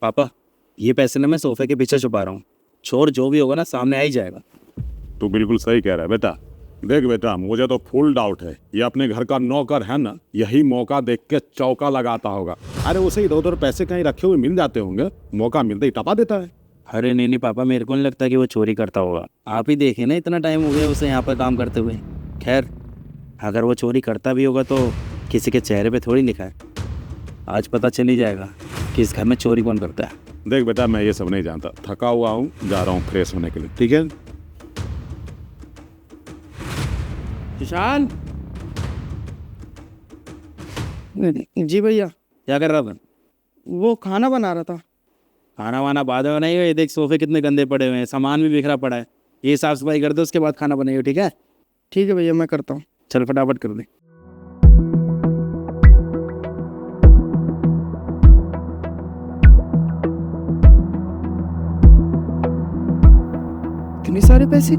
पापा ये पैसे ना मैं सोफे के पीछे छुपा रहा हूँ। चोर जो भी होगा ना सामने आ ही जाएगा। तू बिल्कुल सही कह रहा है बेटा। देख बेटा, मुझे तो फुल डाउट है ये अपने घर का नौकर है ना, यही मौका देख के चौका लगाता होगा। अरे उसे इधर उधर पैसे कहीं रखे हुए मिल जाते होंगे, मौका मिलते ही टपा देता है। अरे नहीं पापा, मेरे को नहीं लगता कि वो चोरी करता होगा। आप ही देखिए ना, इतना टाइम हो गया उसे यहाँ पर काम करते हुए। खैर, अगर वो चोरी करता भी होगा तो किसी के चेहरे पे थोड़ी लिखा है। आज पता चल ही जाएगा कि इस घर में चोरी कौन करता है। देख बेटा, मैं ये सब नहीं जानता, थका हुआ हूँ, जा रहा हूँ फ्रेश होने के लिए, ठीक है? सुशांत जी भैया। क्या कर रहा था? वो खाना बना रहा था। खाना वाना बाद में बनाइए। ये देख सोफे कितने गंदे पड़े हुए हैं, सामान भी बिखरा पड़ा है। ये साफ सफाई कर दो, उसके बाद खाना बनाइए, ठीक है? ठीक है भैया, मैं करता हूँ। चल फटाफट कर दे। इतने सारे पैसे?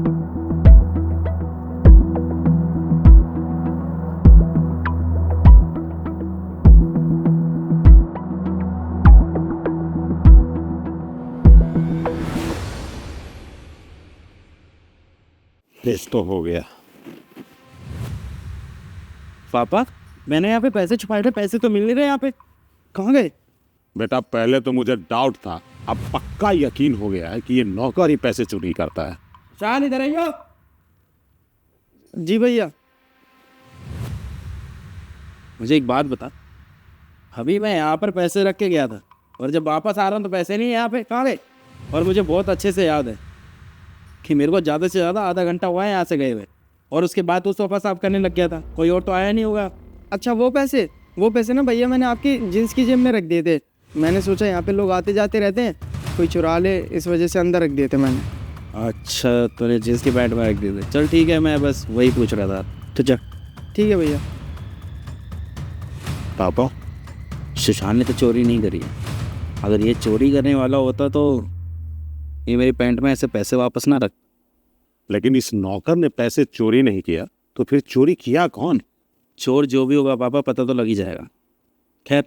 फ्रेश तो हो गया। पापा मैंने यहाँ पे पैसे छुपाए थे, पैसे तो मिल नहीं रहे यहाँ पे, कहाँ गए? बेटा पहले तो मुझे डाउट था, अब पक्का यकीन हो गया है कि ये नौकर ही पैसे चोरी करता है। शान इधर आइयो। जी भैया। मुझे एक बात बता, अभी मैं यहाँ पर पैसे रख के गया था और जब वापस आ रहा हूँ तो पैसे नहीं है यहाँ पे, कहाँ गए? और मुझे बहुत अच्छे से याद है कि मेरे को ज़्यादा से ज़्यादा आधा घंटा हुआ है यहाँ से गए हुए, और उसके बाद तो सोफा साफ करने लग गया था, कोई और तो आया नहीं होगा। अच्छा वो पैसे ना भैया मैंने आपकी जीन्स की जेब में रख दिए थे। मैंने सोचा यहाँ पे लोग आते जाते रहते हैं, कोई चुरा ले, इस वजह से अंदर रख दिए थे मैंने। अच्छा, तूने जींस की पैंट में रख दी थी। चल ठीक है, मैं बस वही पूछ रहा था। तो चल ठीक है भैया। पापा, सुशांत ने तो चोरी नहीं करी है। अगर ये चोरी करने वाला होता तो ये मेरी पैंट में ऐसे पैसे वापस ना रख। लेकिन इस नौकर ने पैसे चोरी नहीं किया, तो फिर चोरी किया कौन? चोर जो भी होगा पापा, पता तो लग ही जाएगा। खैर,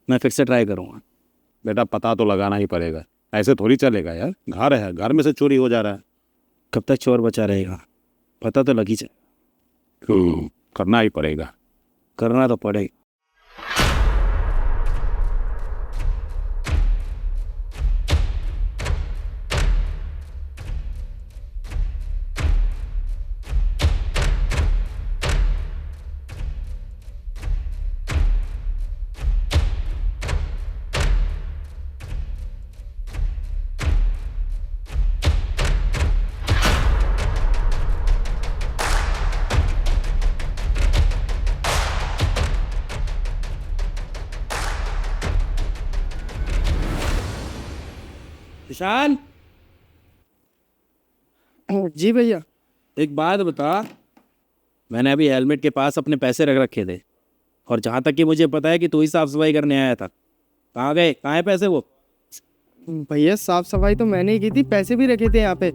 मैं फिर से ट्राई करूँगा। बेटा पता तो लगाना ही पड़ेगा, ऐसे थोड़ी चलेगा यार। घर है, घर में से चोरी हो जा रहा है। कब तक चोर बचा रहेगा? पता तो लग ही जाए। करना ही पड़ेगा। करना तो पड़ेगा। सुशांत, जी भैया। एक बात बता, मैंने अभी हेलमेट के पास अपने पैसे रख रखे थे, और जहाँ तक कि मुझे पता है कि तू ही साफ सफाई करने आया था। कहाँ गए? कहाँ है पैसे वो? भैया साफ सफाई तो मैंने ही की थी, पैसे भी रखे थे यहाँ पे,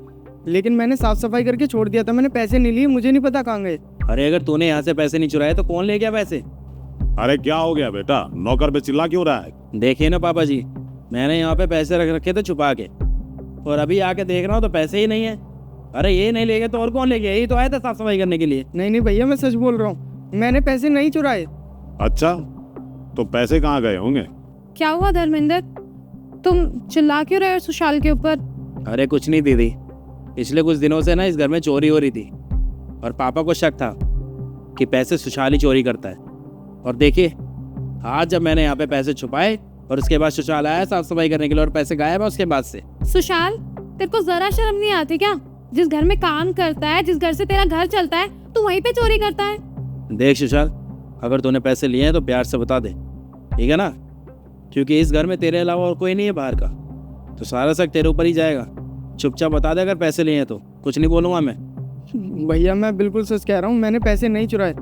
लेकिन मैंने साफ सफाई करके छोड़ दिया था। मैंने पैसे नहीं लिए, मुझे नहीं पता कहाँ गए। अरे अगर तूने यहाँ से पैसे नहीं चुराए तो कौन ले गया पैसे? अरे क्या हो गया बेटा, नौकर पे चिल्ला क्यों रहा है? देखिए ना पापा जी, मैंने यहाँ पे पैसे रख रखे थे छुपा के, और अभी आके देख रहा हूँ तो पैसे ही नहीं है। अरे ये नहीं ले गए तो और कौन ले गया? यही तो आया था साफ सफाई करने के लिए। नहीं भैया, मैं सच बोल रहा हूँ, मैंने पैसे नहीं चुराए। अच्छा, तो पैसे कहाँ गए होंगे? क्या हुआ धर्मेंद्र, तुम चिल्ला क्यों रहे हो सुशाल के ऊपर? अरे कुछ नहीं दीदी, पिछले कुछ दिनों से ना इस घर में चोरी हो रही थी, और पापा को शक था कि पैसे सुशाल ही चोरी करता है। और देखिए, आज जब मैंने यहाँ पे पैसे छुपाए और उसके बाद सुशाल आया साफ सफाई करने के लिए और पैसे गायब है उसके बाद से। सुशाल, तेरे को जरा शर्म नहीं आती क्या? जिस घर में काम करता है, जिस घर से तेरा घर चलता है, तू वहीं पे चोरी करता है। देख सुशाल, अगर तूने पैसे लिए हैं तो प्यार से बता दे, ठीक है ना? क्योंकि इस घर में तेरे अलावा और कोई नहीं है बाहर का, तो सारा शक तेरे ऊपर ही जाएगा। चुपचाप बता दे अगर पैसे लिए हैं तो, कुछ नहीं बोलूँगा मैं। भैया मैं बिल्कुल सच कह रहा हूँ, मैंने पैसे नहीं चुराए,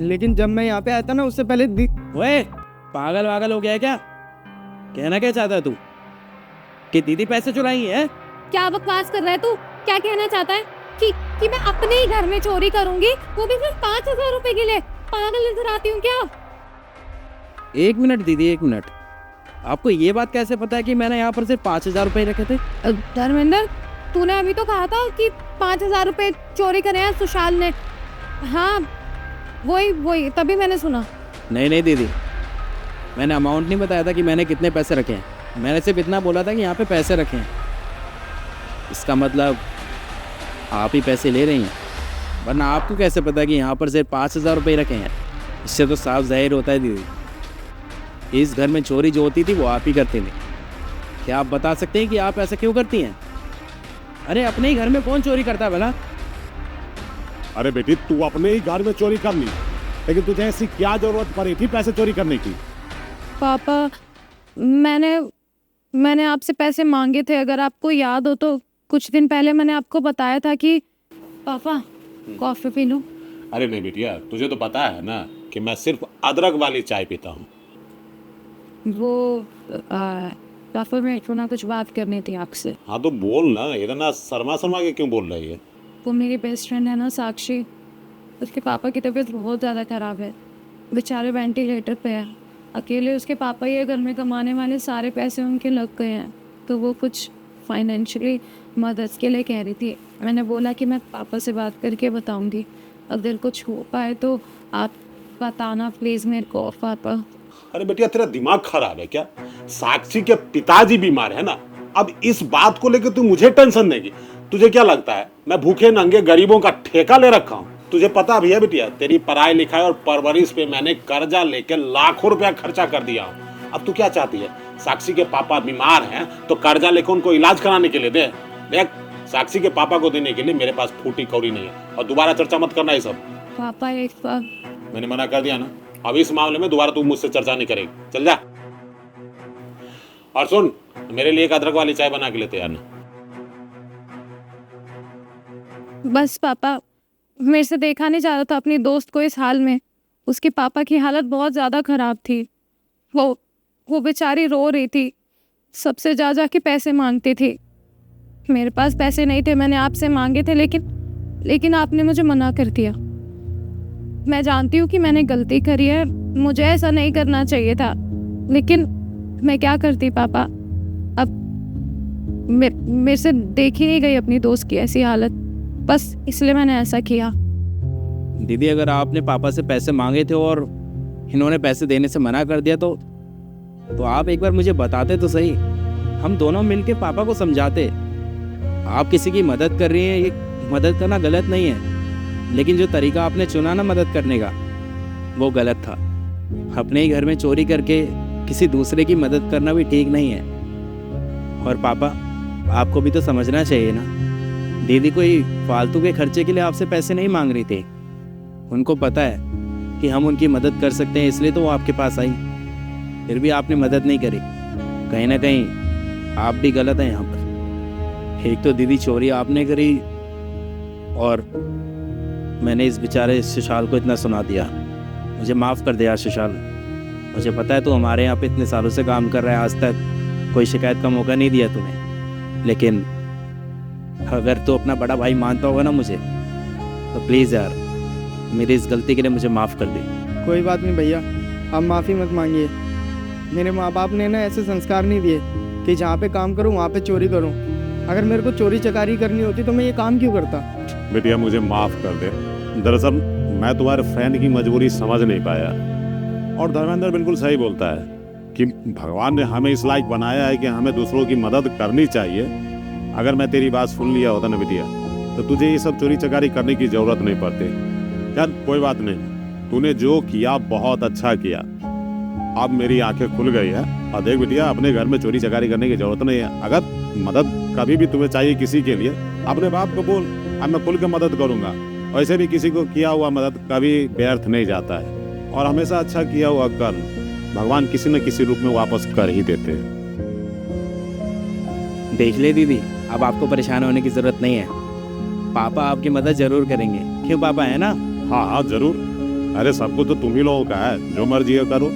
लेकिन जब मैं यहाँ पे आया था ना उससे पहले ओए, पागल वागल हो गया है क्या? कहना क्या चाहता है तू कि दीदी पैसे चुराई है? क्या बकवास कर रहा है तू? क्या कहना चाहता है कि मैं अपने ही घर में चोरी करूंगी, वो भी सिर्फ 5,000 रुपए के लिए? पागल नजर आती हूँ क्या? एक मिनट दीदी, एक मिनट। आपको ये बात कैसे पता है कि मैंने यहाँ पर सिर्फ 5,000 रुपये रखे थे? धर्मेंद्र, तूने अभी तो कहा था कि 5,000 रुपये चोरी करे हैं सुशाल ने। हाँ, वही तभी मैंने सुना। नहीं दीदी, मैंने अमाउंट नहीं बताया था कि मैंने कितने पैसे रखे हैं। मैंने सिर्फ इतना बोला था कि यहाँ पे पैसे रखे हैं। इसका मतलब आप ही पैसे ले रही हैं, वरना आपको कैसे पता कि यहाँ पर सिर्फ 5,000 रुपये रखे हैं? इससे तो साफ जाहिर होता है दीदी, इस घर में चोरी जो होती थी वो आप ही करते थे। क्या आप बता सकते हैं कि आप ऐसा क्यों करती हैं? अरे अपने ही घर में कौन चोरी करता है भला? अरे बेटी, तू अपने ही घर में चोरी कर ली, लेकिन तुझे ऐसी क्या जरूरत पड़ी थी पैसे चोरी करने की? पापा, मैंने आपसे पैसे मांगे थे। अगर आपको याद हो तो कुछ दिन पहले मैंने आपको बताया था कि पापा कॉफ़ी पी लो। अरे नहीं बेटिया, तुझे तो पता है ना कि मैं सिर्फ अदरक वाली चाय पीता हूँ। वो पापा, मैं ना कुछ बात करनी थी आपसे। हाँ तो बोल ना, इतना शर्मा के क्यों बोल रही है? वो मेरी बेस्ट फ्रेंड है ना साक्षी, उसके पापा की तबीयत बहुत ज़्यादा ख़राब है। बेचारे वेंटिलेटर पे है, अकेले उसके पापा ही घर में कमाने वाले सारे पैसे उनके लग गए हैं। तो वो कुछ फाइनेंशियली मदद के लिए कह रही थी। मैंने बोला कि मैं पापा से बात करके बताऊंगी, अगर कुछ हो पाए तो आप बताना प्लीज़ मेरे को पापा। अरे बेटिया, तेरा दिमाग खराब है क्या? साक्षी के पिताजी बीमार है ना, अब इस बात को लेकर तू मुझे टेंशन देगी? तुझे क्या लगता है मैं भूखे नंगे गरीबों का ठेका ले रखा हूँ? तुझे पता भी है बेटिया, तेरी पढ़ाई लिखाई और परवरिश पे मैंने कर्जा लेके लाखों रुपया खर्चा कर दिया हूँ। अब तू क्या चाहती है? साक्षी के पापा बीमार हैं तो कर्जा लेकर उनको इलाज कराने के लिए दे। देख, साक्षी के पापा को देने के लिए मेरे पास फूटी कौड़ी नहीं है, और दोबारा चर्चा मत करना ये सब। पापा एक बार मैंने मना कर दिया ना, अब इस मामले में दोबारा तू मुझसे चर्चा नहीं करेगी। चल जा। और सुन, मेरे लिए एक अदरक वाली चाय बना के लेते यार ना। बस पापा, मेरे से देखा नहीं जा रहा था अपनी दोस्त को इस हाल में। उसके पापा की हालत बहुत ज़्यादा ख़राब थी। वो बेचारी रो रही थी, सबसे जा के पैसे मांगती थी। मेरे पास पैसे नहीं थे, मैंने आपसे मांगे थे, लेकिन आपने मुझे मना कर दिया। मैं जानती हूँ कि मैंने गलती करी है, मुझे ऐसा नहीं करना चाहिए था, लेकिन मैं क्या करती पापा। अब मेरे से देखी नहीं गई अपनी दोस्त की ऐसी हालत, बस इसलिए मैंने ऐसा किया। दीदी, अगर आपने पापा से पैसे मांगे थे और इन्होंने पैसे देने से मना कर दिया तो आप एक बार मुझे बताते तो सही, हम दोनों मिलके पापा को समझाते। आप किसी की मदद कर रही हैं, ये मदद करना गलत नहीं है, लेकिन जो तरीका आपने चुना ना मदद करने का, वो गलत था। अपने ही घर में चोरी करके किसी दूसरे की मदद करना भी ठीक नहीं है। और पापा, आपको भी तो समझना चाहिए ना, दीदी कोई फालतू के खर्चे के लिए आपसे पैसे नहीं मांग रही थी। उनको पता है कि हम उनकी मदद कर सकते हैं, इसलिए तो वो आपके पास आई। फिर भी आपने मदद नहीं करी। कहीं ना कहीं आप भी गलत हैं यहाँ पर। एक तो दीदी चोरी आपने करी, और मैंने इस बेचारे सुशाल को इतना सुना दिया। मुझे माफ़ कर दे यार सुशाल, मुझे पता है तू हमारे यहाँ पे इतने सालों से काम कर रहा है, आज तक कोई शिकायत का मौका नहीं दिया तूने, लेकिन अगर तू अपना बड़ा भाई मानता होगा ना मुझे, तो प्लीज़ यार मेरी इस गलती के लिए मुझे माफ़ कर दे। कोई बात नहीं भैया, आप माफ़ी मत मांगिए। मेरे माँ बाप ने ना ऐसे संस्कार नहीं दिए कि जहाँ पे काम करूँ वहाँ पे चोरी करूँ। अगर मेरे को चोरी चकारी करनी होती तो मैं ये काम क्यों करता? बेटिया, मुझे माफ़ कर दे। दरअसल मैं तुम्हारे फ्रेंड की मजबूरी समझ नहीं पाया, और धर्मेंद्र बिल्कुल सही बोलता है कि भगवान ने हमें इस लायक बनाया है कि हमें दूसरों की मदद करनी चाहिए। अगर मैं तेरी बात सुन लिया होता ना बेटिया, तो तुझे ये सब चोरी चकारी करने की ज़रूरत नहीं पड़ती। यार कोई बात नहीं, तूने जो किया बहुत अच्छा किया। अब मेरी आंखें खुल गई है। और देख बेटिया, अपने घर में चोरी चकारी करने की ज़रूरत नहीं है। अगर मदद कभी भी तुम्हें चाहिए किसी के लिए, अपने बाप को बोल, अब मैं खुल के मदद करूँगा। वैसे भी किसी को किया हुआ मदद कभी व्यर्थ नहीं जाता है, और हमेशा अच्छा किया हुआ कर्म भगवान किसी न किसी रूप में वापस कर ही देते हैं। देख ले दीदी, अब आपको परेशान होने की ज़रूरत नहीं है। पापा आपकी मदद ज़रूर करेंगे। क्यों पापा, है ना? हाँ हाँ जरूर। अरे सब कुछ तो तुम ही लोगों का है, जो मर्जी है करो।